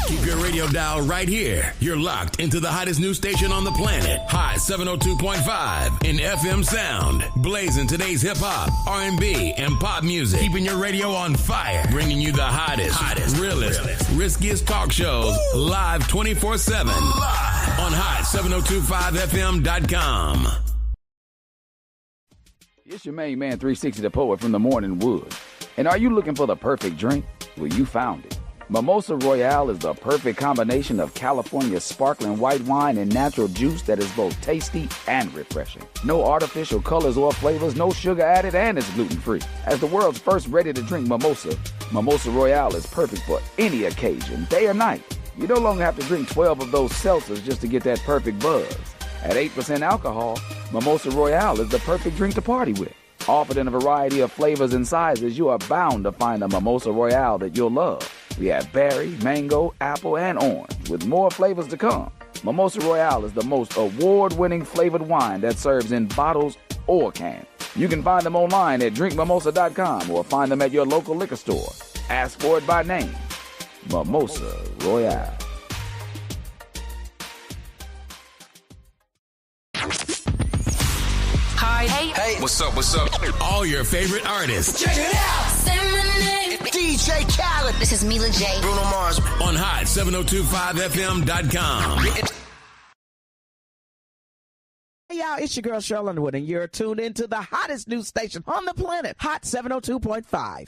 Keep your radio dial right here. You're locked into the hottest news station on the planet. Hot 702.5 in FM sound. Blazing today's hip hop, R&B, and pop music. Keeping your radio on fire. Bringing you the hottest, realest, riskiest talk shows live 24/7 on hot7025fm.com. It's your main man 360 the Poet from the Morning Wood. And are you looking for the perfect drink? Well, you found it. Mimosa Royale is the perfect combination of California sparkling white wine and natural juice that is both tasty and refreshing. No artificial colors or flavors, no sugar added, and it's gluten-free. As the world's first ready-to-drink mimosa, Mimosa Royale is perfect for any occasion, day or night. You no longer have to drink 12 of those seltzers just to get that perfect buzz. At 8% alcohol, Mimosa Royale is the perfect drink to party with. Offered in a variety of flavors and sizes, you are bound to find a Mimosa Royale that you'll love. We have berry, mango, apple, and orange, with more flavors to come. Mimosa Royale is the most award-winning flavored wine that serves in bottles or cans. You can find them online at drinkmimosa.com or find them at your local liquor store. Ask for it by name. Mimosa Royale. Hi. Hey. What's up? All your favorite artists. Check it out. Say my name. DJ Khaled. This is Mila J. Bruno Mars. On hot7025fm.com. Hey y'all, it's your girl Cheryl Underwood, and you're tuned into the hottest news station on the planet, Hot 702.5.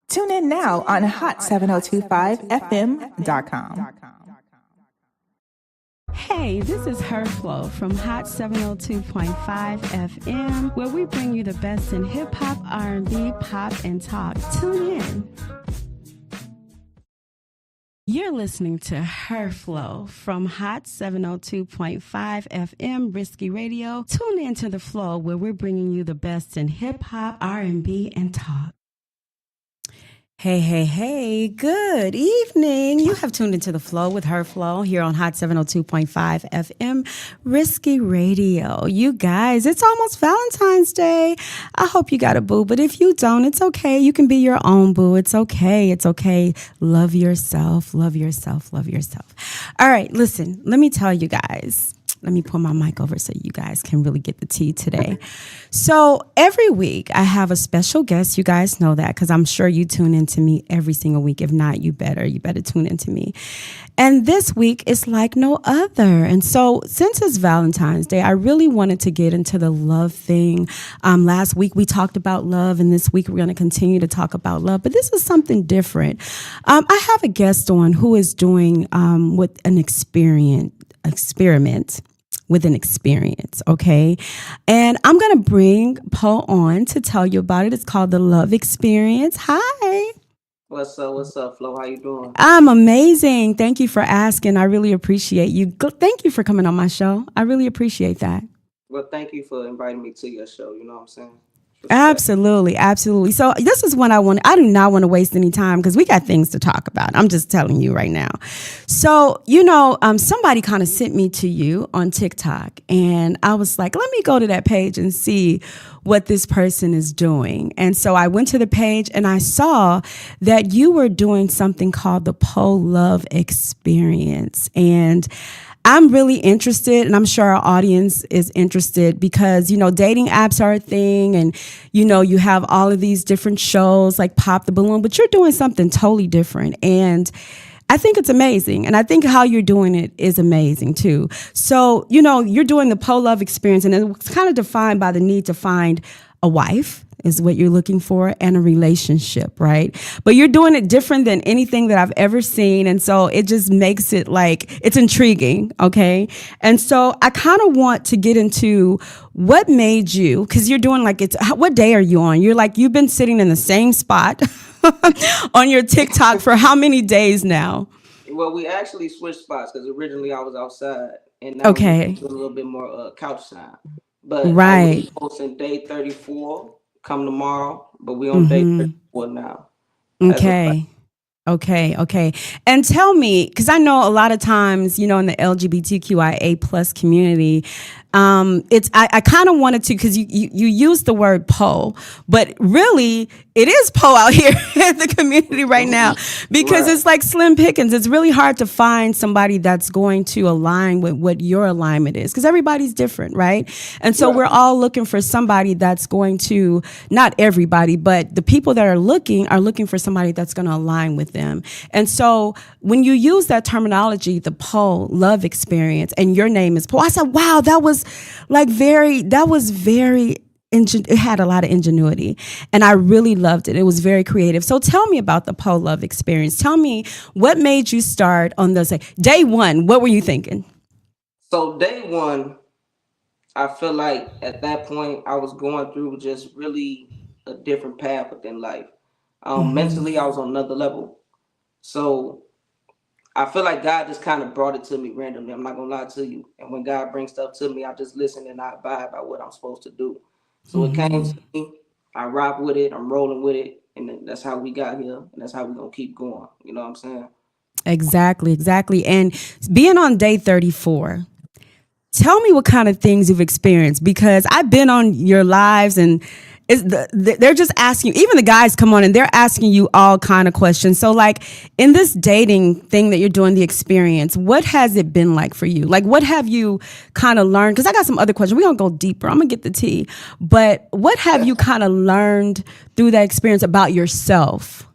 Tune in now on hot7025fm.com. Hey, this is Herflow from Hot 702.5 FM, where we bring you the best in hip-hop, R&B, pop, and talk. Tune in. You're listening to Herflow from Hot 702.5 FM, Risky Radio. Tune in to The Flow, where we're bringing you the best in hip-hop, R&B, and talk. Hey, good evening. You have tuned into The Flow with Herflow here on Hot 702.5 FM, Risky Radio. You guys, it's almost Valentine's Day. I hope you got a boo, but if you don't, it's okay. You can be your own boo. It's okay. Love yourself. All right, listen, let me tell you guys. Let me pull my mic over so you guys can really get the tea today. So every week I have a special guest. You guys know that because I'm sure you tune into me every single week. If not, you better tune into me. And this week is like no other. And so since it's Valentine's Day, I really wanted to get into the love thing. Last week we talked about love, and this week we're going to continue to talk about love. But this is something different. I have a guest on who is doing with an experiment with an experience, okay? And I'm going to bring Poe on to tell you about it. It's called The Love Experience. Hi. What's up, Flo? How you doing? I'm amazing. Thank you for asking. I really appreciate you. Thank you for coming on my show. I really appreciate that. Well, thank you for inviting me to your show. You know what I'm saying? Absolutely. So this is what I do not want to waste any time because we got things to talk about. I'm just telling you right now. So, somebody kind of sent me to you on TikTok, and I was like, let me go to that page and see what this person is doing. And so I went to the page and I saw that you were doing something called the Poe Love Experience. And I'm really interested, and I'm sure our audience is interested because, dating apps are a thing, and, you have all of these different shows like Pop the Balloon, but you're doing something totally different. And I think it's amazing. And I think how you're doing it is amazing too. So, you're doing the Poe Love Experience, and it's kind of defined by the need to find a wife is what you're looking for, and a relationship, right? But you're doing it different than anything that I've ever seen. And so it just makes it like, it's intriguing, okay? And so I kind of want to get into what made you, because you're doing what day are you on? You've been sitting in the same spot on your TikTok for how many days now? Well, we actually switched spots because originally I was outside, and now we're doing a little bit more couch time. But I was posting day 34. Come tomorrow, but we on day 34 now. Okay. And tell me, because I know a lot of times, in the LGBTQIA plus community, I kind of wanted to, because you used the word Poe, but really it is Poe out here in the community right now, because it's like slim pickings. It's really hard to find somebody that's going to align with what your alignment is, because everybody's different, right? And so we're all looking for somebody that's going to, not everybody, but the people that are looking for somebody that's going to align with them. And so when you use that terminology, the Poe love experience, and your name is Poe, I said, wow, that was very, it had a lot of ingenuity, and I really loved it. It was very creative. So tell me about the Poe love experience. Tell me what made you start on day one. What were you thinking? So day one, I feel like at that point I was going through just really a different path within life. Mentally, I was on another level. So I feel like God just kind of brought it to me randomly. I'm not gonna lie to you. And when God brings stuff to me, I just listen and I abide by what I'm supposed to do. So it came to me, I rock with it, I'm rolling with it, and that's how we got here, and that's how we're gonna keep going. You know what I'm saying? Exactly. And being on day 34, tell me what kind of things you've experienced, because I've been on your lives, and they're just asking, even the guys come on and they're asking you all kind of questions. So like in this dating thing that you're doing, the experience, what has it been like for you? Like, what have you kind of learned? Because I got some other questions. We're going to go deeper. I'm going to get the tea. But what have you kind of learned through that experience about yourself?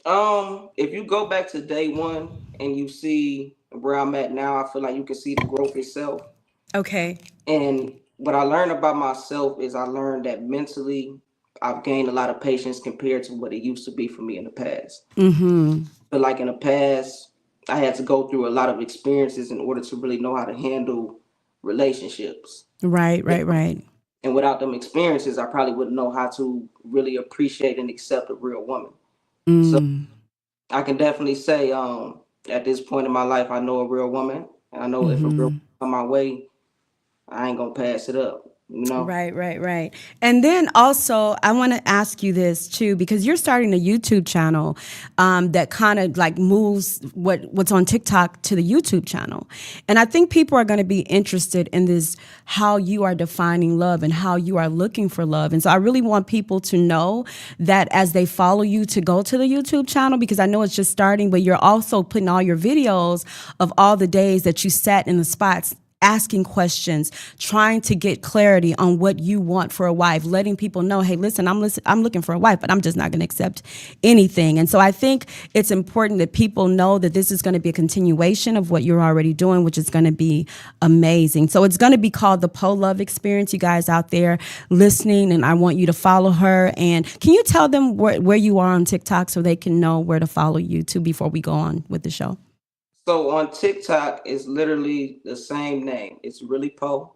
If you go back to day one and you see where I'm at now, I feel like you can see the growth itself. Okay. And what I learned about myself is I learned that mentally I've gained a lot of patience compared to what it used to be for me in the past. But like in the past, I had to go through a lot of experiences in order to really know how to handle relationships. Right. And without them experiences, I probably wouldn't know how to really appreciate and accept a real woman. So I can definitely say at this point in my life, I know a real woman. And I know if a real woman come my way, I ain't gonna pass it up, you know? Right. And then also, I want to ask you this too, because you're starting a YouTube channel that kind of like moves what's on TikTok to the YouTube channel. And I think people are going to be interested in this, how you are defining love and how you are looking for love. And so I really want people to know that as they follow you, to go to the YouTube channel, because I know it's just starting, but you're also putting all your videos of all the days that you sat in the spots, asking questions, trying to get clarity on what you want for a wife, letting people know, hey, listen, I'm looking for a wife, but I'm just not going to accept anything. And so I think it's important that people know that this is going to be a continuation of what you're already doing, which is going to be amazing. So it's going to be called the Poe Love Experience, you guys out there listening, and I want you to follow her. And can you tell them where you are on TikTok so they can know where to follow you too before we go on with the show? So on TikTok, it's literally the same name. It's really Poe.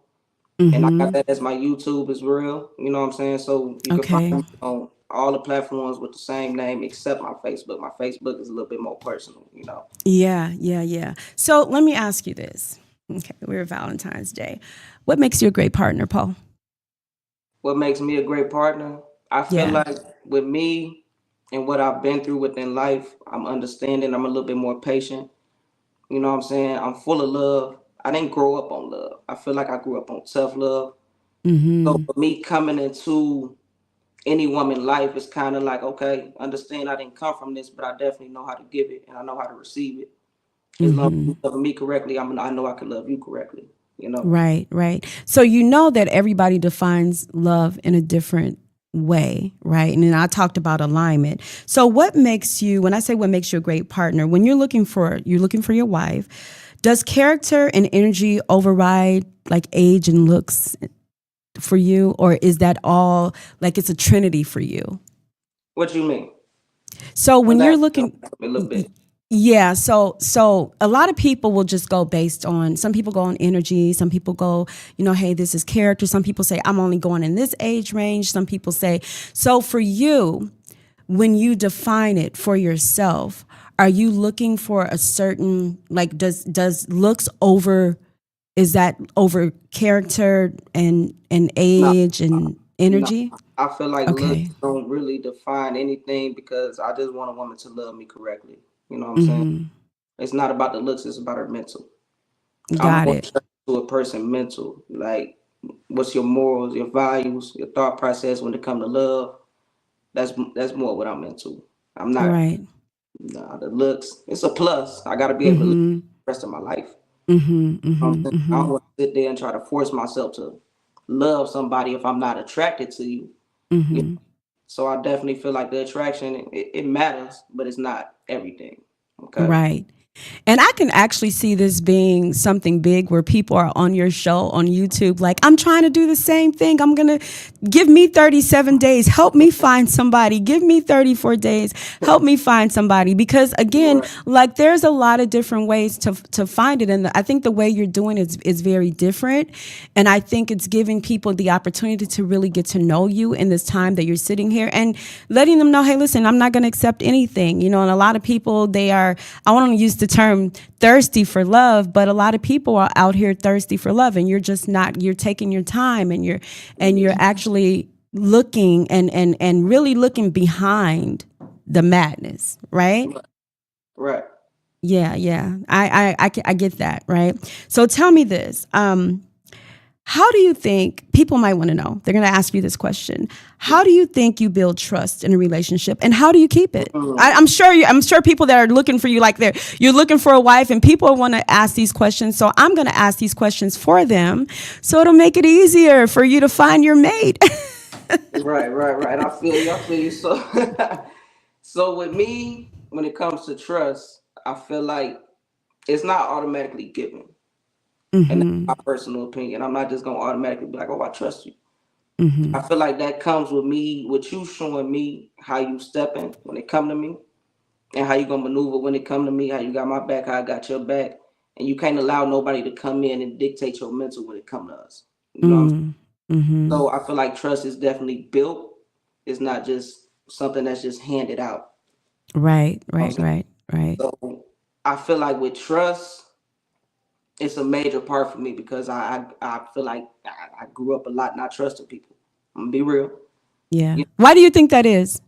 And I got that as my YouTube is real. You know what I'm saying? So you can find me on all the platforms with the same name except my Facebook. My Facebook is a little bit more personal, you know? Yeah. So let me ask you this. Okay, we're Valentine's Day. What makes you a great partner, Poe? What makes me a great partner? I feel like with me and what I've been through within life, I'm understanding. I'm a little bit more patient. You know what I'm saying? I'm full of love. I didn't grow up on love. I feel like I grew up on tough love. So for me coming into any woman's life, it's kind of like, okay, understand I didn't come from this, but I definitely know how to give it and I know how to receive it. As long as you love me correctly, I know I can love you correctly. You know? Right. So you know that everybody defines love in a different way, right? And then I talked about alignment. So what makes you, when I say what makes you a great partner, when you're looking for your wife, does character and energy override like age and looks for you? Or is that all like it's a trinity for you? What do you mean? So when you're looking a little bit. Yeah, so a lot of people will just go based on, some people go on energy, some people go, hey, this is character. Some people say, I'm only going in this age range. Some people say, so for you, when you define it for yourself, are you looking for a certain, like, does looks over, is that over character and age and energy? No. I feel like looks don't really define anything because I just want a woman to love me correctly. You know what I'm saying? It's not about the looks, it's about her mental. Got it. to a person mental. Like, what's your morals, your values, your thought process when it comes to love. That's more what I'm into. I'm not. Right. Nah, the looks. It's a plus. I got to be able to live the rest of my life. I don't want to sit there and try to force myself to love somebody if I'm not attracted to you. You know? So I definitely feel like the attraction, it matters, but it's not everything. Okay. Right. And I can actually see this being something big where people are on your show on YouTube like, I'm trying to do the same thing. I'm going to give me 37 days. Help me find somebody. Give me 34 days. Help me find somebody. Because again, like there's a lot of different ways to find it. And I think the way you're doing it is very different. And I think it's giving people the opportunity to really get to know you in this time that you're sitting here and letting them know, hey, listen, I'm not going to accept anything. You know, and a lot of people, I want to use the term thirsty for love, but a lot of people are out here thirsty for love, and you're just not. You're taking your time, and you're actually looking and really looking behind the madness, right? Right. Yeah. I get that, right? So tell me this. How do you think people might want to know? They're going to ask you this question. How do you think you build trust in a relationship, and how do you keep it? I'm sure people that are looking for you, like you're looking for a wife, and people want to ask these questions. So I'm going to ask these questions for them, so it'll make it easier for you to find your mate. Right. I feel you. So with me, when it comes to trust, I feel like it's not automatically given. And that's my personal opinion. I'm not just going to automatically be like, oh, I trust you. I feel like that comes with you showing me how you stepping when it come to me, and how you going to maneuver when it come to me, how you got my back, how I got your back. And you can't allow nobody to come in and dictate your mental when it come to us. You know what I'm saying? So I feel like trust is definitely built. It's not just something that's just handed out. Right. So I feel like with trust, it's a major part for me because I feel like I grew up a lot not trusting people. I'm gonna be real. Yeah. Why do you think that is?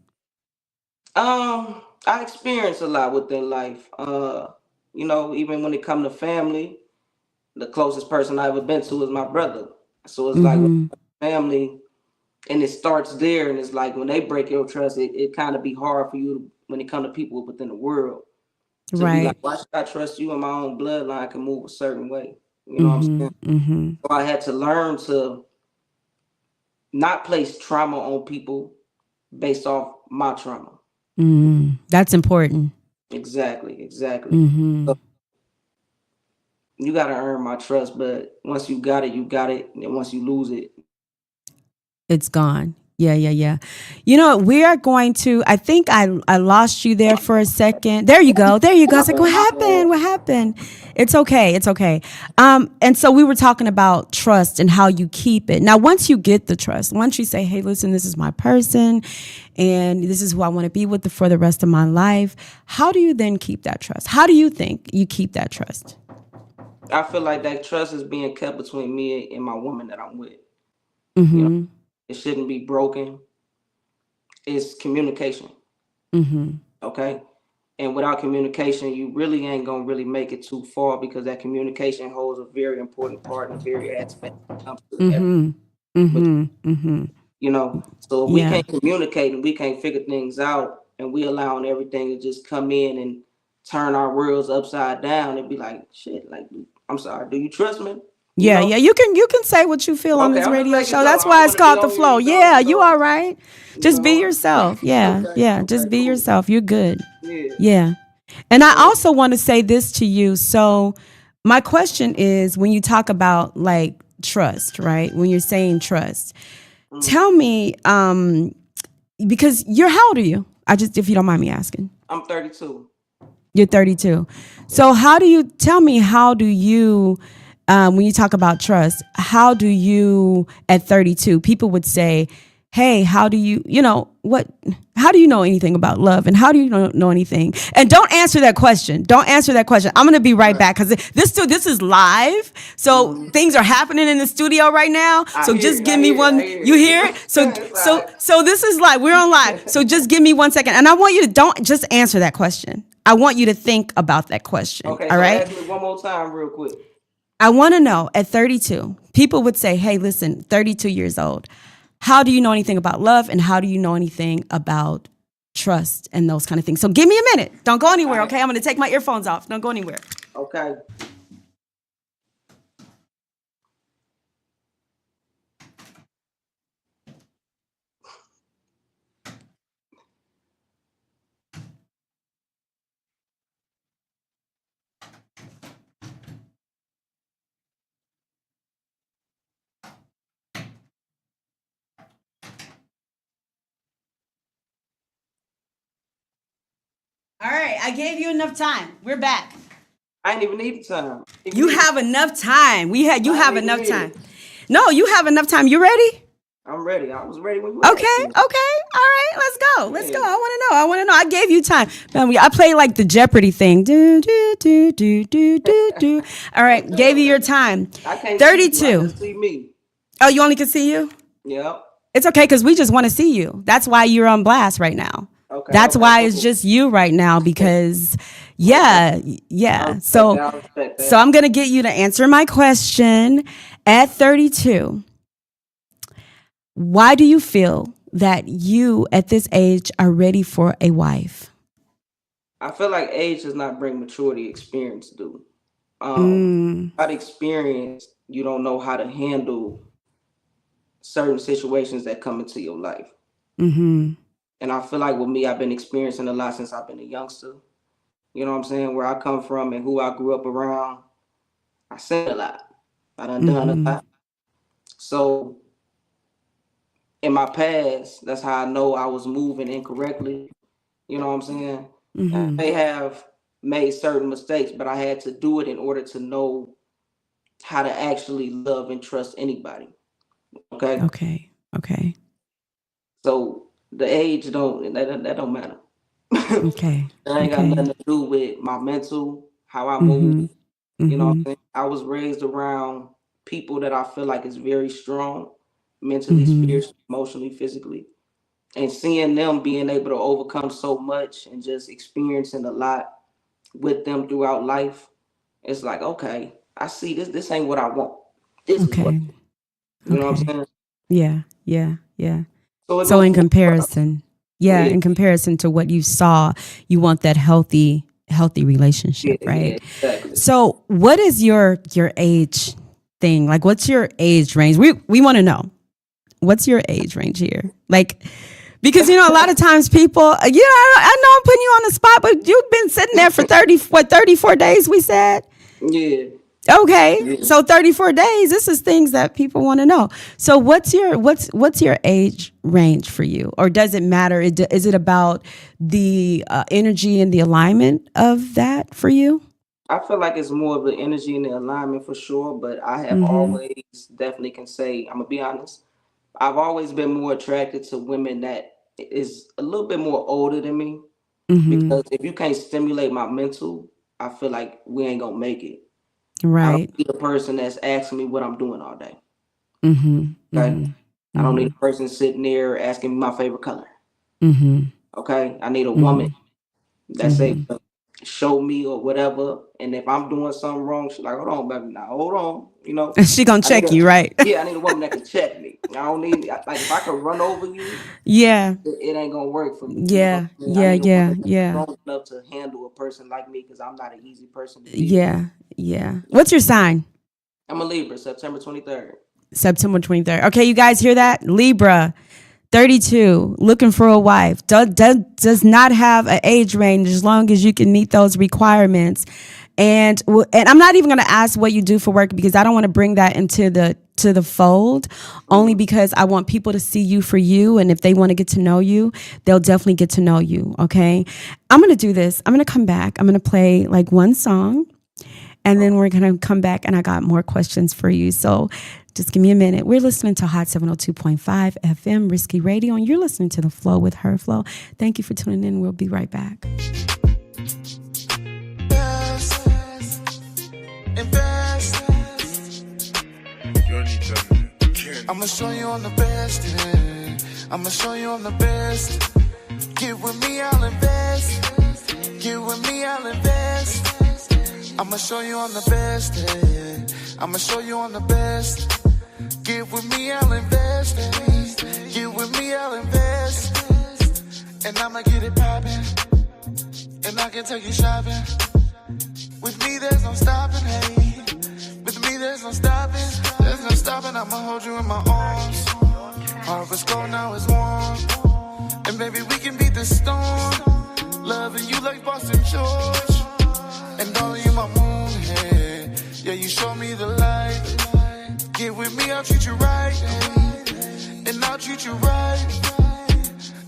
I experienced a lot within life. You know, even when it comes to family, the closest person I ever been to is my brother. So it's like family, and it starts there, and it's like when they break your trust, it kind of be hard for you when it comes to people within the world. To be like, why should I trust you in my own bloodline can move a certain way? You know what I'm saying? So I had to learn to not place trauma on people based off my trauma. That's important. Exactly. So you got to earn my trust, but once you got it, you got it. And once you lose it, it's gone. Yeah. You know, we are going to, I think I lost you there for a second. There you go. I was like, what happened? It's okay. And so we were talking about trust and how you keep it. Now, once you get the trust, once you say, hey, listen, this is my person and this is who I want to be with for the rest of my life, how do you then keep that trust? How do you think you keep that trust? I feel like that trust is being kept between me and my woman that I'm with. You know? It shouldn't be broken. It's communication. Okay? And without communication, you really ain't going to really make it too far because that communication holds a very important part in very aspect. You know, so if we can't communicate and we can't figure things out and we allowing everything to just come in and turn our worlds upside down and be like, shit, like, I'm sorry, do you trust me? Yeah, you can say what you feel on this radio show. That's why it's called The Flow. Yeah, you all right. Just be yourself. Yeah, just be yourself. You're good. Yeah. And I also want to say this to you. So my question is, when you talk about like trust, right? When you're saying trust, tell me, because how old are you? If you don't mind me asking. I'm 32. You're 32. So how do you when you talk about trust, how do you, at 32, people would say, hey, how do you know anything about love? And how do you know anything? And don't answer that question. I'm going to be right back because this is live. So things are happening in the studio right now. So just give me one. You hear it? So this is live. We're on live. So just give me 1 second. And I want you to don't just answer that question. I want you to think about that question. Okay. All right. Ask me one more time real quick. I want to know at 32, people would say, hey, listen, 32 years old. How do you know anything about love, and how do you know anything about trust and those kind of things? So give me a minute. Don't go anywhere, okay? I'm going to take my earphones off. Don't go anywhere. Okay. All right, I gave you enough time. We're back. I ain't even need the time. You have enough time. You have enough time. No, you have enough time. You ready? I'm ready. I was ready when you Okay. All right, let's go. Let's go. I want to know. I gave you time. I play like the Jeopardy thing. Do, do, do, do, do, do, do. All right, gave you your time. I can't 32. See you. I can see me. Oh, you only can see you? Yep. It's okay, because we just want to see you. That's why you're on blast right now. Okay. That's why it's just you right now, because yeah. So I'm going to get you to answer my question. At 32, why do you feel that you at this age are ready for a wife? I feel like age does not bring maturity, experience do. Without experience, you don't know how to handle certain situations that come into your life. Mm-hmm. And I feel like with me, I've been experiencing a lot since I've been a youngster. You know what I'm saying? Where I come from and who I grew up around, I seen a lot. I done a lot. So in my past, that's how I know I was moving incorrectly. You know what I'm saying? I may have made certain mistakes, but I had to do it in order to know how to actually love and trust anybody. Okay. So the age don't matter. Okay. That ain't got nothing to do with my mental, how I move. You know what I'm saying? I was raised around people that I feel like is very strong, mentally, spiritually, emotionally, physically. And seeing them being able to overcome so much and just experiencing a lot with them throughout life, it's like, okay, I see this. This ain't what I want. This is what, you know what I'm saying? Yeah. So in comparison, in comparison to what you saw, you want that healthy relationship, right? Yeah, exactly. So what is your age thing? Like, what's your age range? We want to know. What's your age range here? Like, because, a lot of times people, I know I'm putting you on the spot, but you've been sitting there for 34 days, we said? Yeah. Okay. Yeah. So 34 days, this is things that people want to know. So what's your age range for you? Or does it matter? Is it about the energy and the alignment of that for you? I feel like it's more of the energy and the alignment for sure, but I have always definitely can say, I'm going to be honest, I've always been more attracted to women that is a little bit more older than me, because if you can't stimulate my mental, I feel like we ain't going to make it. Right. I don't need a person that's asking me what I'm doing all day. Okay. I don't need a person sitting there asking me my favorite color. Okay. I need a woman that say, show me or whatever. And if I'm doing something wrong, she's like, hold on, baby. Now, hold on. She gonna check you, right? Yeah, I need a woman that can check me. I don't need, like, if I could run over you, it ain't gonna work for me. Yeah. Strong enough to handle a person like me, because I'm not an easy person to deal with. What's your sign? I'm a Libra, September 23rd. September 23rd. Okay, you guys hear that? Libra, 32, looking for a wife. Does not have an age range as long as you can meet those requirements. And I'm not even going to ask what you do for work, because I don't want to bring that into the fold, only because I want people to see you for you. And if they want to get to know you, they'll definitely get to know you. Okay. I'm going to do this. I'm going to come back. I'm going to play like one song, and then we're going to come back, and I got more questions for you. So just give me a minute. We're listening to Hot 702.5 FM Risky Radio, and you're listening to The Flow with Her Flow. Thank you for tuning in. We'll be right back. I'ma show you I'm the best, yeah. I'ma show you I'm the best. Get with me, I'll invest. Get with me, I'll invest. I'ma show you I'm the best, yeah. I'ma show you I'm the best. Get with me, I'll invest. Get with me, I'll invest. And I'ma get it poppin'. And I can take you shopping. With me, there's no stopping, hey. With me, there's no stopping. There's no stopping, I'ma hold you in my arms. Harvest cold, now it's warm. And baby, we can beat the storm. Loving you like Boston George. And darling, you my moon, hey. Yeah, you show me the light. Get with me, I'll treat you right. And I'll treat you right.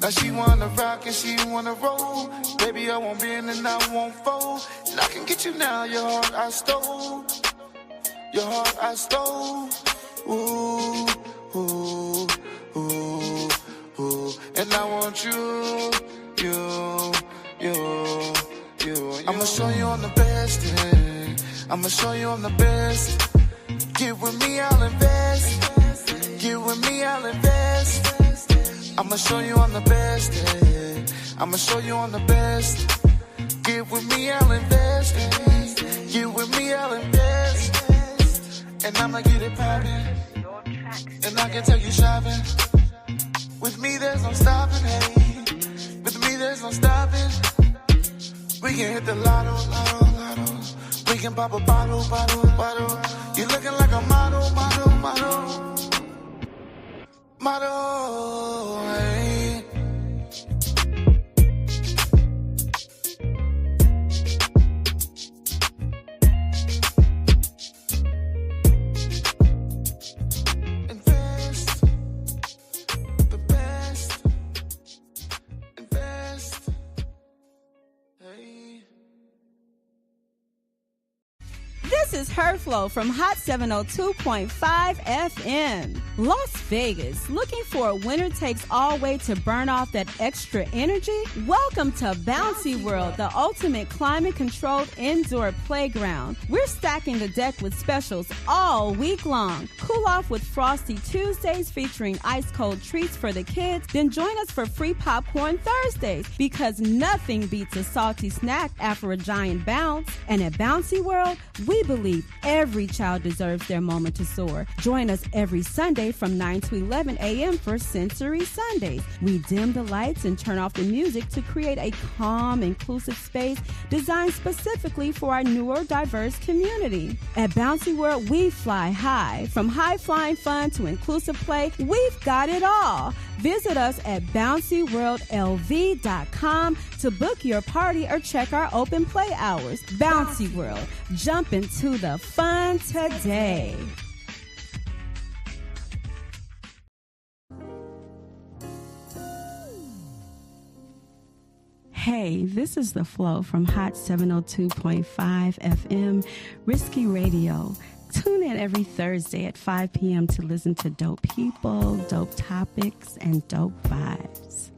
Now she wanna rock and she wanna roll. Baby, I won't bend and I won't fold. And I can get you now, your heart I stole. Your heart I stole. Ooh, ooh, ooh, ooh. And I want you. I'ma show you I'm the best, yeah. I'ma show you I'm the best. Get with me, I'll invest. Get with me, I'll invest. I'ma show you I'm the best, yeah. I'ma show you I'm the best. Get with me, I'll invest. Get with me, I'll invest. And I'ma get it poppin'. And I can take you shopping. With me, there's no stopping, hey. With me, there's no stopping. We can hit the lotto, lotto, lotto. We can pop a bottle, bottle, bottle. You looking like a model, model, model. Model, hey. Invest. The best. Invest. Hey. This is Her Flow from Hot 702.5 FM. Las Vegas, looking for a winner takes all way to burn off that extra energy? Welcome to Bouncy World, the ultimate climate-controlled indoor playground. We're stacking the deck with specials all week long. Cool off with Frosty Tuesdays featuring ice-cold treats for the kids. Then join us for free popcorn Thursdays because nothing beats a salty snack after a giant bounce. And at Bouncy World, we believe every child deserves their moment to soar. Join us every Sunday from 9 to 11 a.m. for Sensory Sundays. We dim the lights and turn off the music to create a calm, inclusive space designed specifically for our newer, diverse community. At Bouncy World, we fly high. From high-flying fun to inclusive play, we've got it all. Visit us at bouncyworldlv.com to book your party or check our open play hours. Bouncy World, jump into the fun today. Hey, this is The Flow from Hot 702.5 FM, Risky Radio. Tune in every Thursday at 5 p.m. to listen to dope people, dope topics, and dope vibes.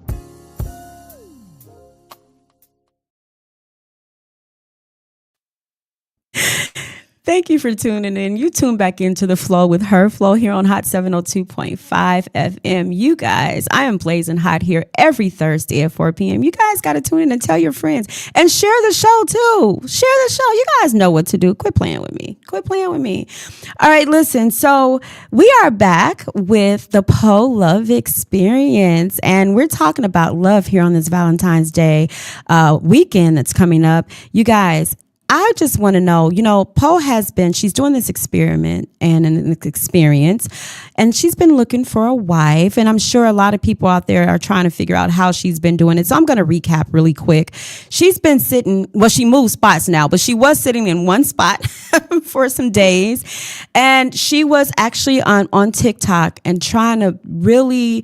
Thank you for tuning in. You tune back into The Flow with Her Flow here on Hot 702.5 FM. You guys, I am blazing hot here every Thursday at 4 p.m. You guys got to tune in and tell your friends and share the show too. Share the show. You guys know what to do. Quit playing with me. Quit playing with me. All right, listen. So we are back with the Poe Love Experience, and we're talking about love here on this Valentine's Day weekend that's coming up. You guys, I just want to know, Poe she's doing this experiment and an experience, and she's been looking for a wife. And I'm sure a lot of people out there are trying to figure out how she's been doing it. So I'm going to recap really quick. She's been she moved spots now, but she was sitting in one spot for some days. And she was actually on TikTok and trying to really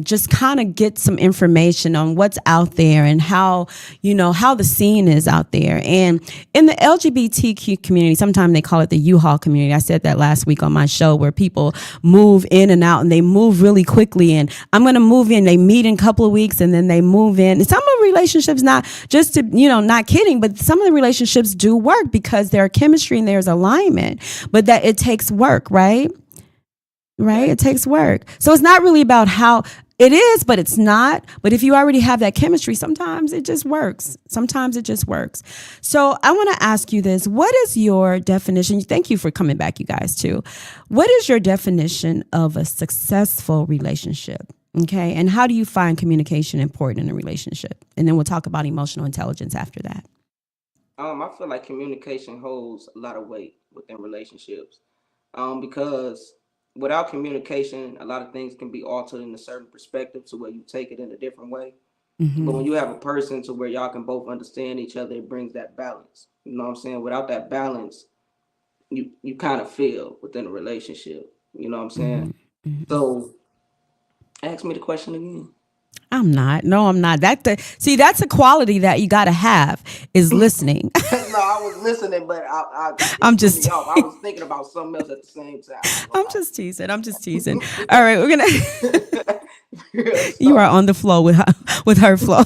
just kind of get some information on what's out there and how the scene is out there. And in the LGBTQ community, sometimes they call it the U-Haul community. I said that last week on my show, where people move in and out and they move really quickly. And I'm going to move in. They meet in a couple of weeks and then they move in. And some of the relationships, not just to, not kidding, but some of the relationships do work because there's chemistry and there's alignment, but that it takes work, right? Right? It takes work. So it's not really about how It is, but it's not. But if you already have that chemistry, sometimes it just works. So I want to ask you this. What is your definition? Thank you for coming back, you guys, too. What is your definition of a successful relationship? Okay. And how do you find communication important in a relationship? And then we'll talk about emotional intelligence after that. I feel like communication holds a lot of weight within relationships. Because without communication, a lot of things can be altered in a certain perspective to where you take it in a different way. Mm-hmm. But when you have a person to where y'all can both understand each other, it brings that balance. You know what I'm saying? Without that balance, you kind of fail within a relationship. You know what I'm saying? Mm-hmm. So ask me the question again. I'm not. No, I'm not. That's a quality that you got to have is listening. No, I was listening, but I was thinking about something else at the same time. I'm just teasing. All right, we're gonna. You are on the flow with her flow.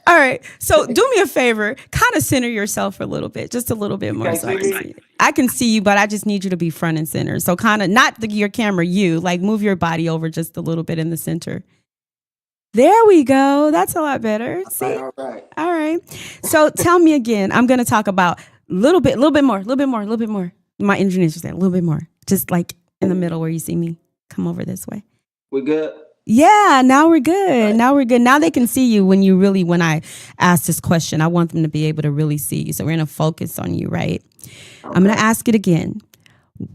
All right, so do me a favor, kind of center yourself a little bit, just a little bit more. So I can see you, but I just need you to be front and center. So kind of not your camera, like move your body over just a little bit in the center. There we go. That's a lot better. See? All right. All right. So tell me again. I'm going to talk about a little bit more. My engineers are saying a little bit more. Just like in the middle where you see me. Come over this way. We good? Yeah, now we're good. Right. Now they can see you when I ask this question. I want them to be able to really see you. So we're going to focus on you, right? Okay. I'm going to ask it again.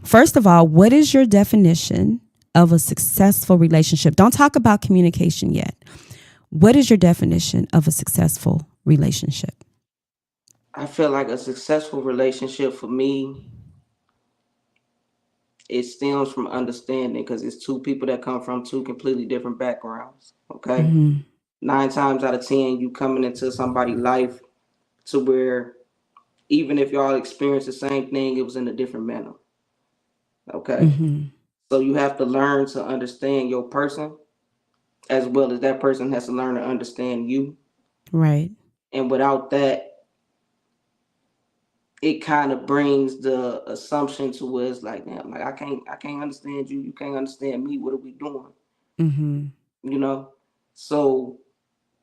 First of all, what is your definition of a successful relationship? Don't talk about communication yet. What is your definition of a successful relationship? I feel like a successful relationship for me, it stems from understanding, because it's two people that come from two completely different backgrounds. Okay. Mm-hmm. 9 times out of 10, you coming into somebody's life to where even if y'all experience the same thing, it was in a different manner. Okay. Mm-hmm. So you have to learn to understand your person as well as that person has to learn to understand you. Right. And without that, it kind of brings the assumption to where it's like, damn, like I can't understand you. You can't understand me. What are we doing? Mm-hmm. You know? So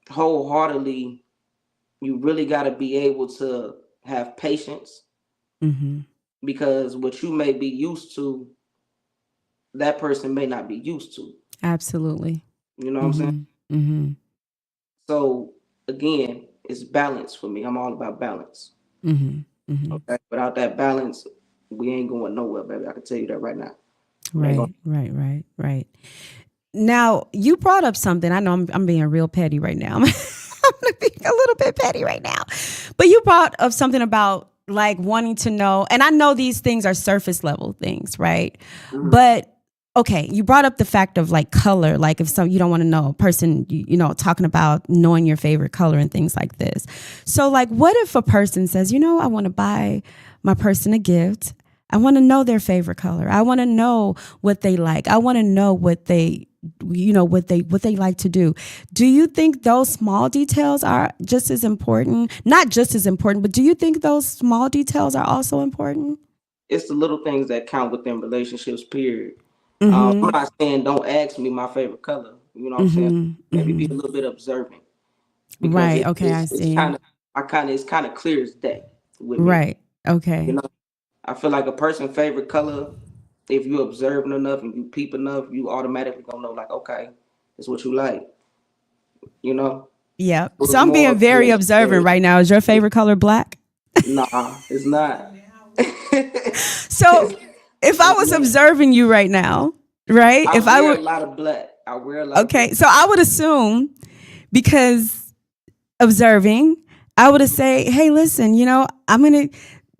wholeheartedly, you really got to be able to have patience, mm-hmm. because what you may be used to, that person may not be used to. Absolutely. You know what I'm saying? Mm-hmm. So again, it's balance for me. I'm all about balance. Mm-hmm. Mm-hmm. Okay. Without that balance, we ain't going nowhere, baby. I can tell you that right now. Right. Now, you brought up something. I know I'm being real petty right now. I'm being a little bit petty right now. But you brought up something about like wanting to know, and I know these things are surface level things, right? Mm-hmm. But okay, you brought up the fact of like color, like if you don't want to know a person, talking about knowing your favorite color and things like this. So like, what if a person says, I want to buy my person a gift. I want to know their favorite color. I want to know what they like. I want to know what they like to do. Do you think those small details are just as important? Not just as important, but do you think those small details are also important? It's the little things that count within relationships, period. Mm-hmm. I'm not saying don't ask me my favorite color. You know what I'm saying? Maybe be a little bit observant. Right. Okay. I see. It's kind of clear as day. With me. Right. Okay. I feel like a person's favorite color, if you observing enough and you peep enough, you automatically gonna know, like, okay, it's what you like. Yeah. So I'm being very observant right now. Is your favorite color black? Nah, it's not. So if I was observing you right now, right? I wear a lot of black. Okay, so I would assume, because observing, I would say, hey, listen,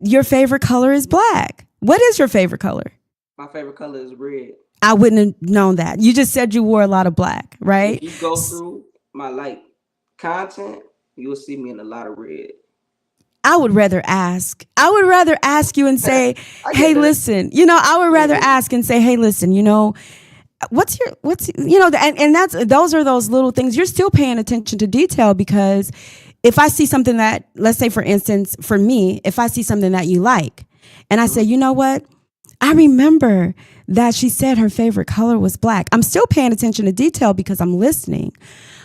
your favorite color is black. What is your favorite color? My favorite color is red. I wouldn't have known that. You just said you wore a lot of black, right? If you go through my content, you'll see me in a lot of red. I would rather ask you and say, hey, listen, I would rather ask and say, hey, listen, those are those little things. You're still paying attention to detail, because if I see something that, let's say, for instance, for me, if I see something that you like and I say, you know what, I remember that she said her favorite color was black. I'm still paying attention to detail because I'm listening.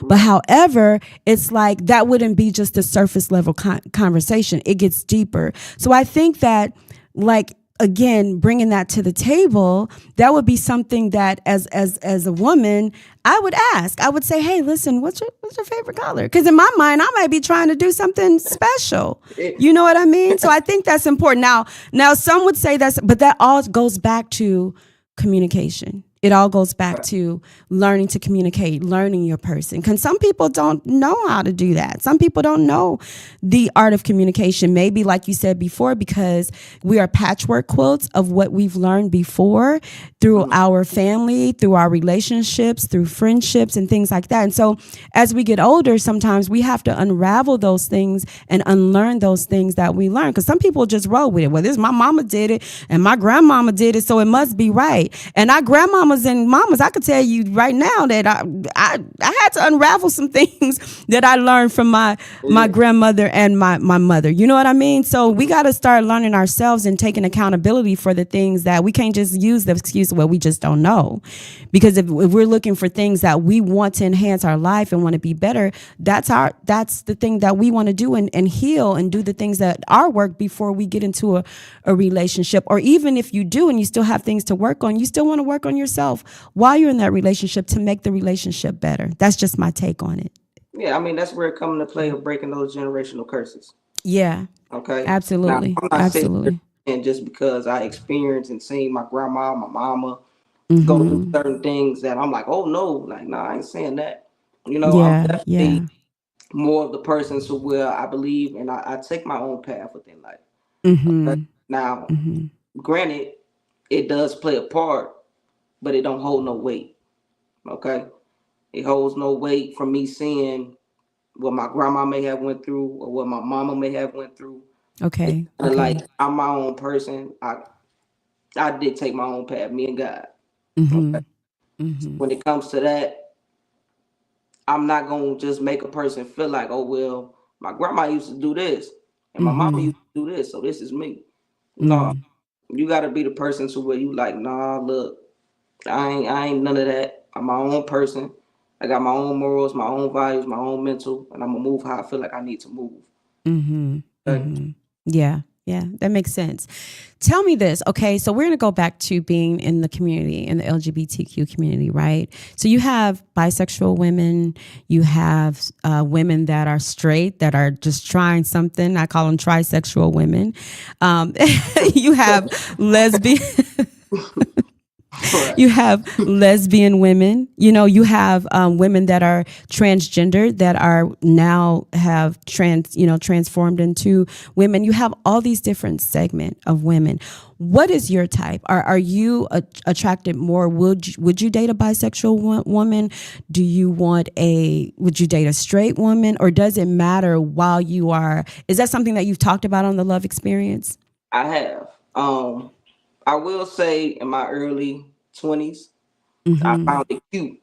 But however, it's like that wouldn't be just a surface level conversation. It gets deeper. So I think that, like, again, bringing that to the table, that would be something that as a woman, I would ask. I would say, hey, listen, what's your favorite color? Because in my mind, I might be trying to do something special. You know what I mean? So I think that's important. Now some would say but that all goes back to communication. It all goes back to learning to communicate, learning your person. Because some people don't know how to do that. Some people don't know the art of communication. Maybe, like you said before, because we are patchwork quilts of what we've learned before through our family, through our relationships, through friendships and things like that. And so as we get older, sometimes we have to unravel those things and unlearn those things that we learn. Because some people just roll with it. Well, my mama did it and my grandmama did it, so it must be right. And our grandmamas and mamas, I could tell you right now that I had to unravel some things that I learned from my grandmother and my mother. You know what I mean? So we got to start learning ourselves and taking accountability for the things that we can't just use the excuse, well, we just don't know. Because if we're looking for things that we want to enhance our life and want to be better, that's the thing that we want to do and heal and do the things that are work before we get into a relationship. Or even if you do and you still have things to work on, you still want to work on yourself while you're in that relationship to make the relationship better. That's just my take on it. Yeah, I mean, that's where it comes into play of breaking those generational curses. Yeah. Okay. Absolutely. Now, I'm not Absolutely. And just because I experienced and seen my grandma, my mama go through certain things that I'm like, oh no, like, nah, I ain't saying that. You know, I'm definitely more of the person to where I believe and I take my own path within life. Okay? Now, granted, it does play a part, but it don't hold no weight. Okay, it holds no weight from me seeing what my grandma may have went through or what my mama may have went through. Okay. Like, I'm my own person. I did take my own path, me and God. Okay? When it comes to that, I'm not gonna just make a person feel like, oh well, my grandma used to do this and my mama used to do this, so this is me. No, you gotta be the person to where you like, nah, look, I ain't none of that. I'm my own person. I got my own morals, my own values, my own mental, and I'm gonna move how I feel like I need to move. Okay? Yeah, that makes sense. Tell me this, okay? So we're gonna go back to being in the community, in the LGBTQ community, right? So you have bisexual women, you have women that are straight, that are just trying something. I call them trisexual women. You have lesbian. You have lesbian women, you have women that are transgender that are now have transformed into women. You have all these different segments of women. What is your type? Are you attracted more? Would you date a bisexual woman? Would you date a straight woman? Or does it matter while you are, is that something that you've talked about on the Love Experience? I have. I will say in my early 20s, I found it cute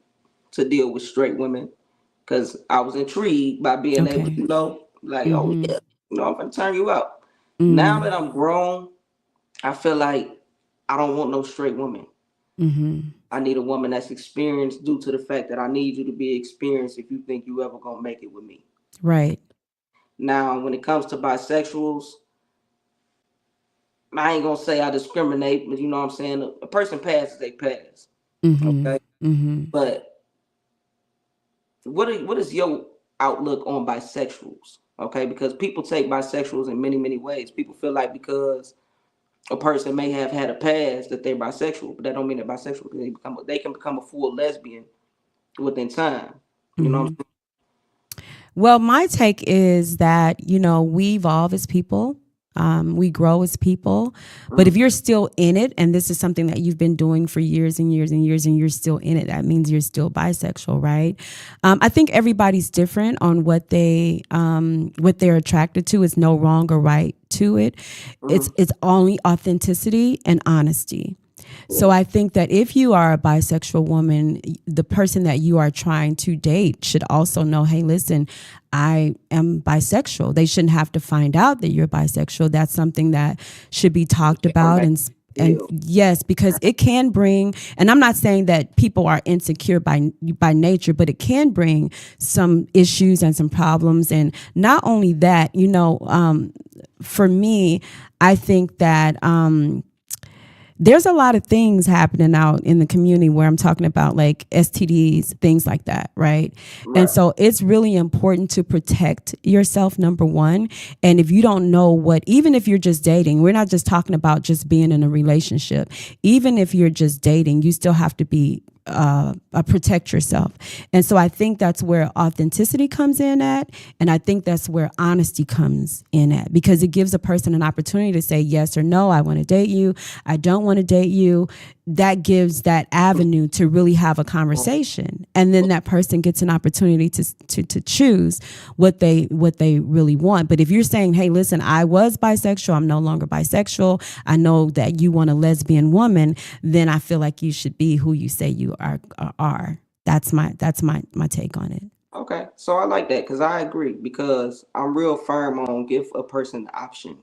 to deal with straight women because I was intrigued by being able to, oh yeah, I'm gonna turn you out. Now that I'm grown, I feel like I don't want no straight woman. I need a woman that's experienced due to the fact that I need you to be experienced if you think you ever gonna make it with me. Right. Now, when it comes to bisexuals, I ain't gonna say I discriminate, but you know what I'm saying? A person passes, they pass. Okay. But what is your outlook on bisexuals? Okay, because people take bisexuals in many, many ways. People feel like because a person may have had a past that they're bisexual, but that don't mean they're bisexual because they can become a full lesbian within time. You know what I'm saying? Well, my take is that, we evolve as people. We grow as people, but if you're still in it, and this is something that you've been doing for years and years and years, and you're still in it, that means you're still bisexual, right? I think everybody's different on what they're attracted to. Is no wrong or right to it. It's only authenticity and honesty. So I think that if you are a bisexual woman, the person that you are trying to date should also know, hey, listen, I am bisexual. They shouldn't have to find out that you're bisexual. That's something that should be talked about And yes, because it can bring, and I'm not saying that people are insecure by nature, but it can bring some issues and some problems. And not only that, for me, I think that there's a lot of things happening out in the community where I'm talking about like STDs, things like that, right? And so it's really important to protect yourself, number one. And if you don't know even if you're just dating, we're not just talking about just being in a relationship. Even if you're just dating, you still have to be protect yourself. And so I think that's where authenticity comes in at. And I think that's where honesty comes in at, because it gives a person an opportunity to say yes or no. I want to date you. I don't want to date you. That gives that avenue to really have a conversation. And then that person gets an opportunity to choose what they really want. But if you're saying, hey, listen, I was bisexual, I'm no longer bisexual, I know that you want a lesbian woman, then I feel like you should be who you say you are. That's my take on it. Okay. So I like that, because I agree, because I'm real firm on give a person the option.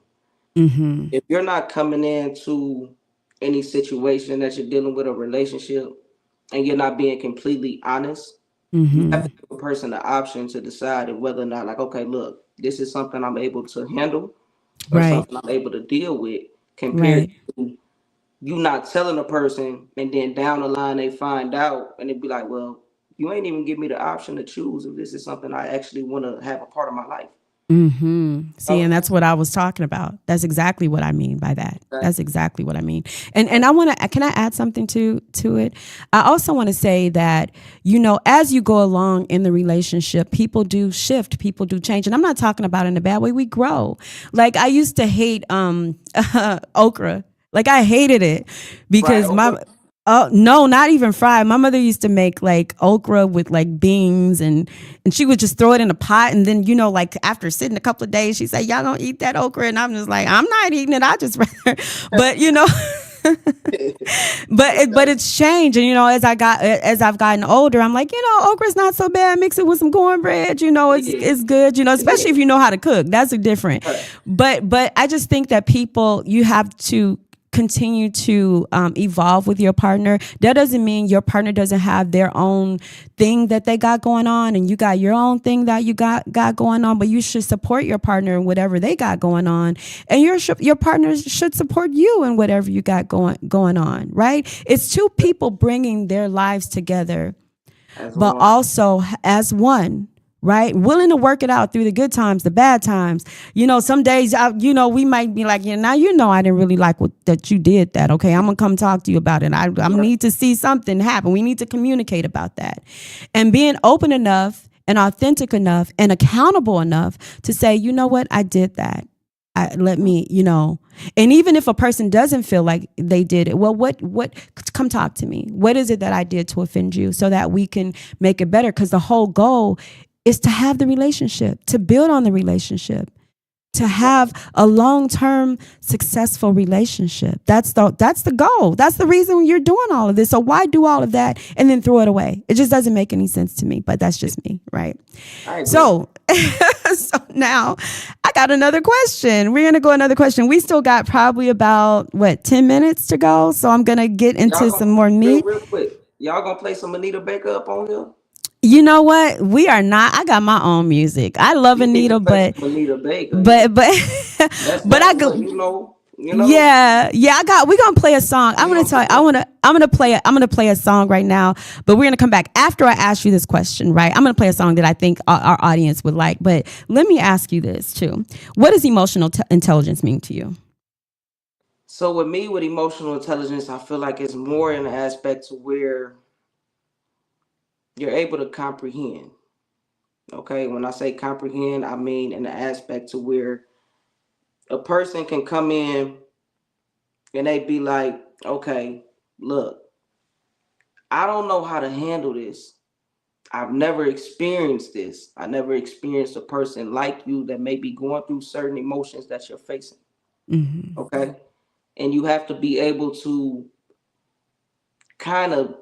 Mm-hmm. If you're not coming into any situation that you're dealing with, a relationship, and you're not being completely honest, you have to give a person the option to decide whether or not, like, okay, look, this is something I'm able to handle, or something I'm able to deal with, compared to you not telling a person, and then down the line they find out, and it'd be like, well, you ain't even give me the option to choose if this is something I actually want to have a part of my life. See, and that's what I was talking about. That's exactly what I mean by that. That's exactly what I mean. And can I add something to it? I also want to say that, as you go along in the relationship, people do shift, people do change. And I'm not talking about in a bad way. We grow. Like, I used to hate okra. Like, I hated it because oh, no, not even fried. My mother used to make like okra with like beans, and she would just throw it in a pot. And then, like after sitting a couple of days, she'd say, y'all don't eat that okra. And I'm just like, I'm not eating it. I just rather, but but it's changed. And, as I've gotten older, I'm like, okra's not so bad. Mix it with some cornbread, it's good, especially if you know how to cook. That's a different, but I just think that you have to continue to evolve with your partner. That doesn't mean your partner doesn't have their own thing that they got going on, and you got your own thing that you got going on, but you should support your partner in whatever they got going on, and your partner should support you in whatever you got going on, right? It's two people bringing their lives together, but also as one. Right? Willing to work it out through the good times, the bad times. Some days, we might be like, now, I didn't really like that you did that. Okay, I'm going to come talk to you about it. I need to see something happen. We need to communicate about that. And being open enough and authentic enough and accountable enough to say, you know what, I did that. And even if a person doesn't feel like they did it, well, come talk to me. What is it that I did to offend you, so that we can make it better? Because the whole goal is to have the relationship, to build on the relationship, to have a long-term successful relationship. That's the goal. That's the reason you're doing all of this. So why do all of that and then throw it away? It just doesn't make any sense to me, but that's just me, right? So now I got another question. We're going to go another question. We still got probably about 10 minutes to go. So I'm going to get into some more meat. Real quick. Y'all going to play some Anita Baker up on here? You know what? We are not. I got my own music. I love Anita, but Anita Baker. but I go. Yeah. We're gonna play a song. I'm gonna play a song right now. But we're gonna come back after I ask you this question. Right? I'm gonna play a song that I think our audience would like. But let me ask you this too: what does emotional intelligence mean to you? So with me, with emotional intelligence, I feel like it's more in the aspect to where you're able to comprehend. Okay, when I say comprehend, I mean in the aspect to where a person can come in and they be like, okay, look, I don't know how to handle this. I've never experienced this. I never experienced a person like you that may be going through certain emotions that you're facing. Okay, and you have to be able to kind of,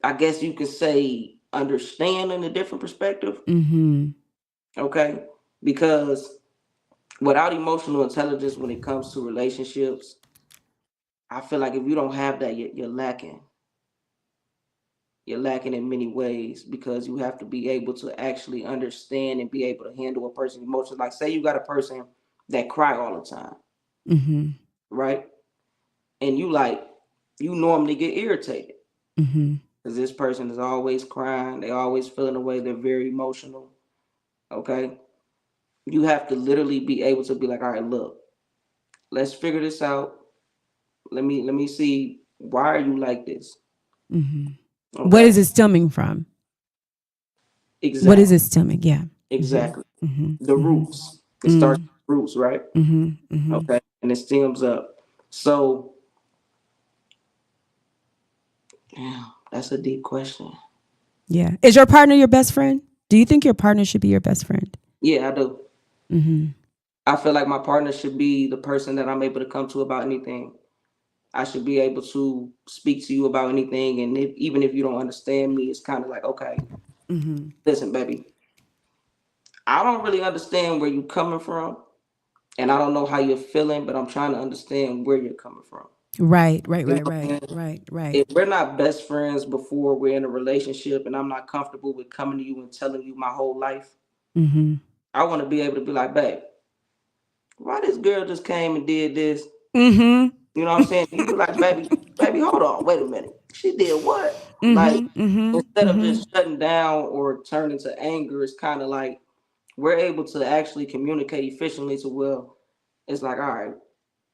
I guess you could say, understand in a different perspective. Okay, because without emotional intelligence, when it comes to relationships, I feel like if you don't have that, you're lacking. You're lacking in many ways, because you have to be able to actually understand and be able to handle a person's emotions. Like, say you got a person that cry all the time, right? And you normally get irritated because this person is always crying. They always feeling away. They're very emotional. Okay. You have to literally be able to be like, all right, look, let's figure this out. Let me see, why are you like this? Okay. What is it stemming from? Exactly. What is it stemming? Yeah. Exactly. The roots. It starts with roots, right? Okay. And it stems up. So, yeah, that's a deep question. Yeah. Is your partner your best friend? Do you think your partner should be your best friend? Yeah, I do. I feel like my partner should be the person that I'm able to come to about anything. I should be able to speak to you about anything. And even if you don't understand me, it's kind of like, okay, listen, baby, I don't really understand where you're coming from. And I don't know how you're feeling, but I'm trying to understand where you're coming from. Right. If we're not best friends before we're in a relationship and I'm not comfortable with coming to you and telling you my whole life, I want to be able to be like, babe, why this girl just came and did this? You know what I'm saying? You be like, baby, hold on, wait a minute. She did what? Instead of just shutting down or turning to anger, it's kind of like we're able to actually communicate efficiently to, well, it's like, all right,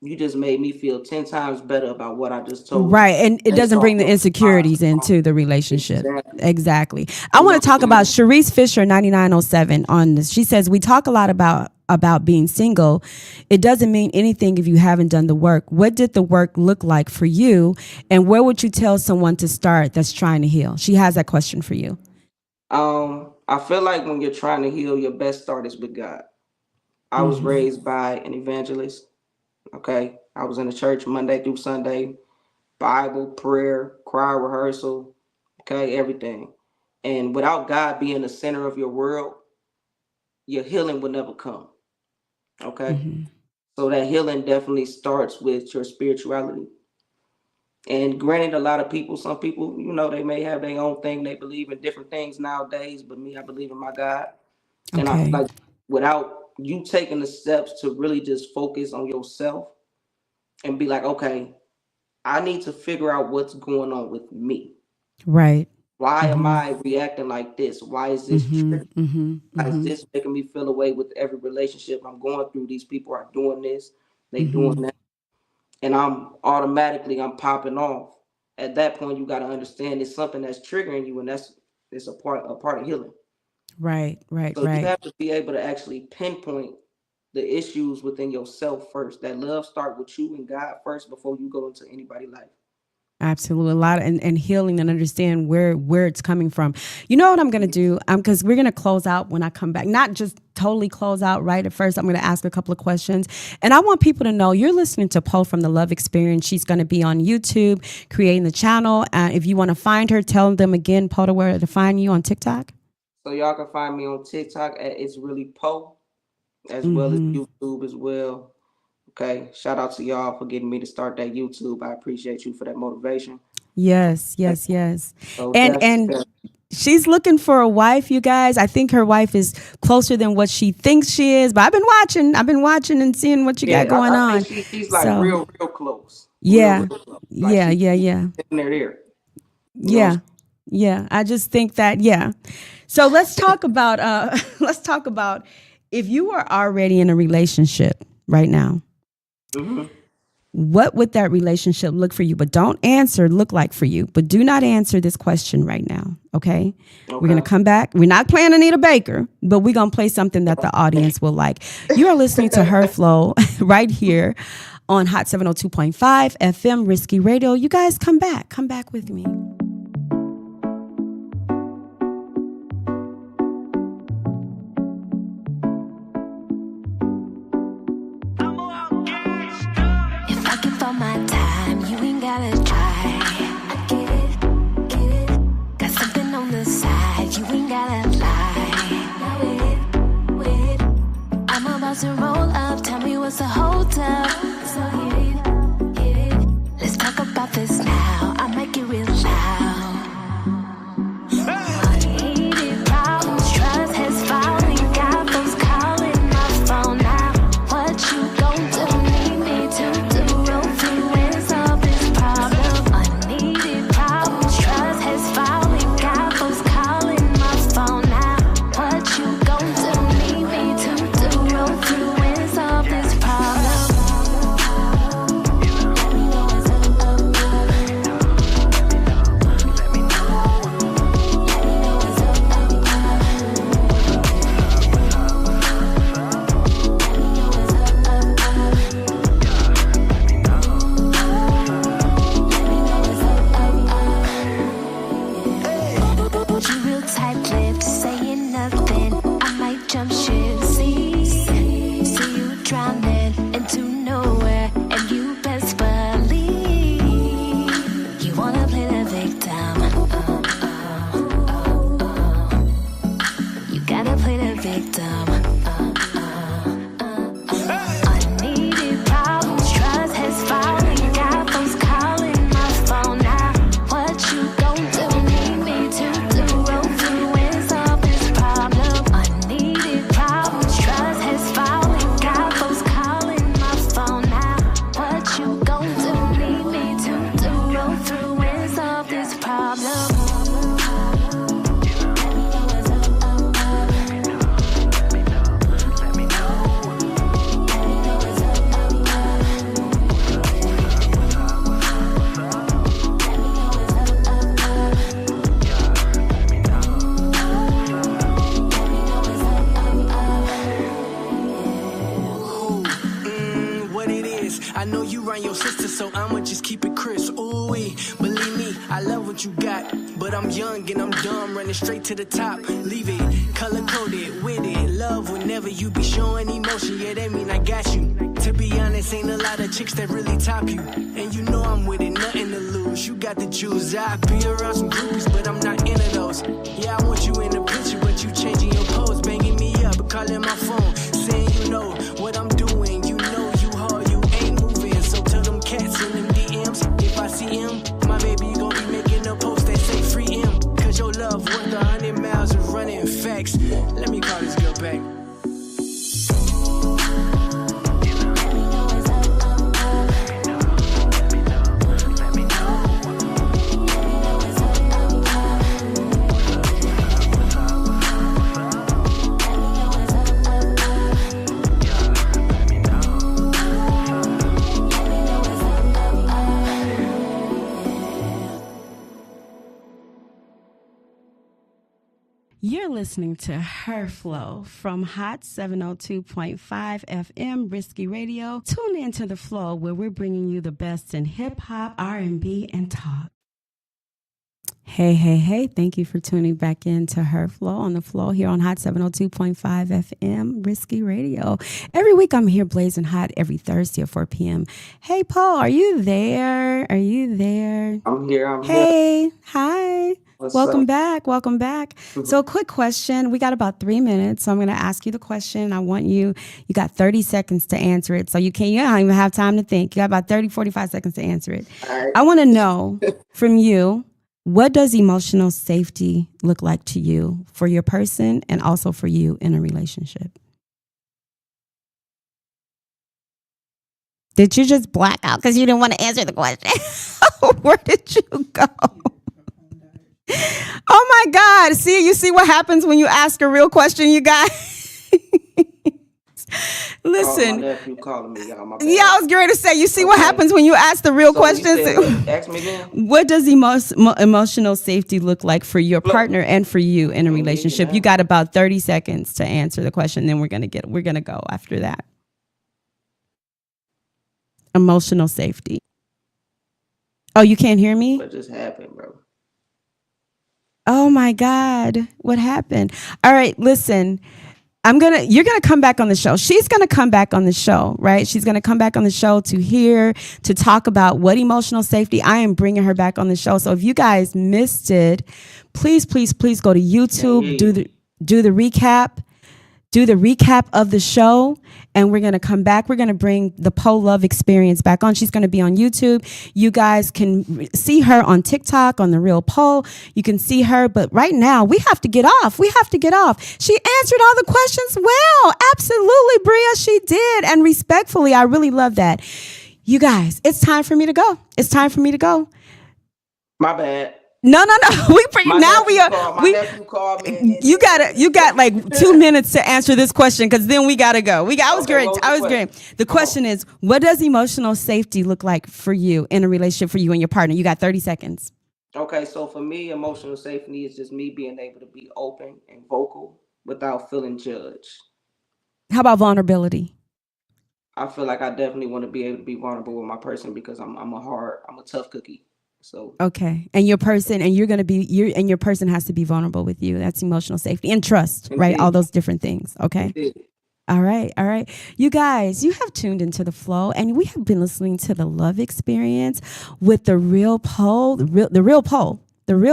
you just made me feel 10 times better about what I just told you. Right. And it doesn't bring the insecurities into the relationship. Exactly. I want to talk about Sharice Fisher, 9907 on this. She says, we talk a lot about being single. It doesn't mean anything if you haven't done the work. What did the work look like for you? And where would you tell someone to start that's trying to heal? She has that question for you. I feel like when you're trying to heal, your best start is with God. I was raised by an evangelist. Okay. I was in the church Monday through Sunday, Bible, prayer, choir rehearsal. Okay. Everything. And without God being the center of your world, your healing will never come. Okay. So that healing definitely starts with your spirituality. And granted, a lot of people, some people, you know, they may have their own thing. They believe in different things nowadays, but me, I believe in my God. And I feel like without you taking the steps to really just focus on yourself and be like, okay, I need to figure out what's going on with me. Right. Why am I reacting like this? Why is this triggering? Why is this making me feel away with every relationship I'm going through? These people are doing this, they doing that. And I'm popping off. At that point, you got to understand it's something that's triggering you, and it's a part of healing. Right. So you have to be able to actually pinpoint the issues within yourself first. That love start with you and God first before you go into anybody's life. Absolutely. A lot and healing and understand where it's coming from. You know what I'm going to do? Because we're going to close out when I come back. Not just totally close out right at first. I'm going to ask a couple of questions. And I want people to know you're listening to Poe from The Love Experience. She's going to be on YouTube, creating the channel. If you want to find her, tell them again, Poe, where to find you on TikTok. So y'all can find me on TikTok at It's Really Poe, as well as YouTube as well. Okay, shout out to y'all for getting me to start that YouTube. I appreciate you for that motivation. Yes. So and she's looking for a wife, you guys. I think her wife is closer than what she thinks she is. But I've been watching and seeing what you got going on. She's like real close. Yeah. Real close. Like Yeah. I just think that, So let's talk about if you are already in a relationship right now. What would that relationship look for you? But don't answer look like for you. But do not answer this question right now. Okay? We're going to come back. We're not playing Anita Baker, but we're going to play something that the audience will like. You are listening to Her Flow right here on Hot 702.5 FM Risky Radio. You guys come back with me. To roll up, tell me what's the hold up. So hit it. Let's I know you run your sister, so I'ma just keep it crisp. Ooh-wee, believe me, I love what you got. But I'm young and I'm dumb, running straight to the top. Leave it, color-coded, with it. Love whenever you be showing emotion, yeah, that mean I got you. To be honest, ain't a lot of chicks that really top you. And you know I'm with it, nothing to lose. You got the juice, I be around some groupies, but I'm not into those. Yeah, I want you in the picture, but you changing your pose. Banging me up, calling my phone, saying you know what I'm doing. You know you hard, you ain't moving. So tell them cats in them DMs, if I see him, my baby gon' be making a post that say free him. Cause your love worth 100 miles of running facts. Let me call this girl back. You're listening to Her Flow from Hot 702.5 FM Risky Radio. Tune in to The Flow, where we're bringing you the best in hip-hop, R&B, and talk. Hey. Thank you for tuning back in to Her Flow on The Flow here on Hot 702.5 FM Risky Radio. Every week I'm here blazing hot every Thursday at 4 p.m. Hey, Paul, are you there? I'm here. Hey, hi. Welcome back. Mm-hmm. So a quick question. We got about 3 minutes. So I'm going to ask you the question. I want you got 30 seconds to answer it. So you don't even have time to think. You got about 30, 45 seconds to answer it. All right. I want to know from you, what does emotional safety look like to you for your person and also for you in a relationship? Did you just black out because you didn't want to answer the question? Where did you go? Oh my God. You see what happens when you ask a real question, you guys? Listen. My nephew calling me, y'all. My bad. Yeah, I was going to say, you see what happens when you ask the real questions? Ask me again. What does emotional safety look like for your partner and for you in a relationship? You got about 30 seconds to answer the question. Then we're going to go after that. Emotional safety. Oh, you can't hear me? What just happened, bro? Oh my God. What happened? All right, listen. You're gonna come back on the show. She's gonna come back on the show, right? She's gonna come back on the show to talk about what emotional safety. I am bringing her back on the show. So if you guys missed it, please go to YouTube, do the recap. Do the recap of the show, and we're going to come back. We're going to bring the Poe Love Experience back on. She's going to be on YouTube. You guys can see her on TikTok, on The Real Poe. You can see her, but right now we have to get off. She answered all the questions well. Absolutely, Bria, she did. And respectfully, I really love that. You guys, it's time for me to go. My bad. No. My nephew called me. You got like 2 minutes to answer this question because then we gotta go. I was great. The question is, what does emotional safety look like for you in a relationship for you and your partner? You got 30 seconds. Okay, so for me, emotional safety is just me being able to be open and vocal without feeling judged. How about vulnerability? I feel like I definitely want to be able to be vulnerable with my person because I'm a tough cookie. So okay, and your person has to be vulnerable with you. That's emotional safety and trust, right? Indeed. All those different things. Okay. Indeed. All right. You guys, you have tuned into The Flow, and we have been listening to The Love Experience with The Real Poe, The Real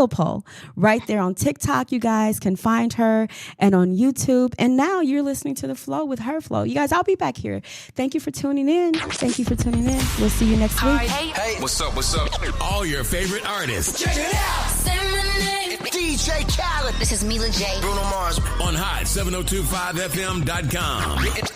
Poe, right there on TikTok. You guys can find her, and on YouTube. And now you're listening to The Flow with Her Flow. You guys, I'll be back here. Thank you for tuning in. We'll see you next week. Hey, what's up? All your favorite artists. Check it out. Say my name. DJ Khaled. This is Mila J. Bruno Mars. On Hot 702.5FM.com.